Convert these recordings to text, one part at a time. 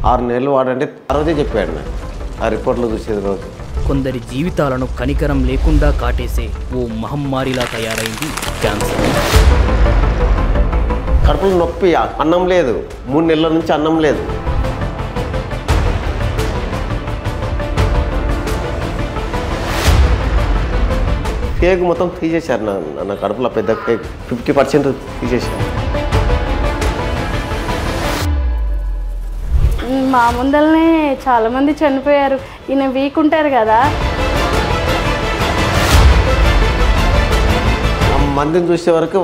6 నెలలు వాడంటే ఆ రోజే చెప్పాడు నాకు, ఆ రిపోర్ట్లో చూసేది రోజు. కొందరి జీవితాలను కనికరం లేకుండా కాటేసే ఓ మహమ్మారిలా తయారైంది క్యాన్సర్. కడుపులో నొప్పి, అన్నం లేదు, 3 నెలల నుంచి అన్నం లేదు. కేక్ మొత్తం తీసేశారు, నా కడుపులో పెద్ద కేక్ 50% తీసేశారు. మా ముందరనే చాలామంది చనిపోయారు. ఈయన వీక్ ఉంటారు కదా, మందిని చూసే వరకు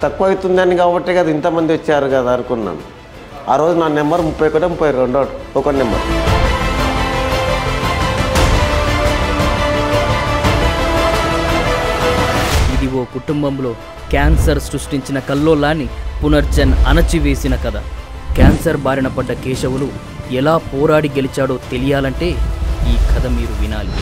తక్కువ అవుతుందని కాబట్టి కదా ఇంతమంది వచ్చారు కదా అనుకున్నాను. ఆ రోజు నా నెంబర్ 31, 32 ఒక నెంబర్. ఇది ఓ కుటుంబంలో క్యాన్సర్ సృష్టించిన కల్లోలాన్ని పునర్జన్ అణచివేసిన కథ. క్యాన్సర్ బారిన పడ్డ కేశవులు ఎలా పోరాడి గెలిచాడో తెలియాలంటే ఈ కథ మీరు వినాలి.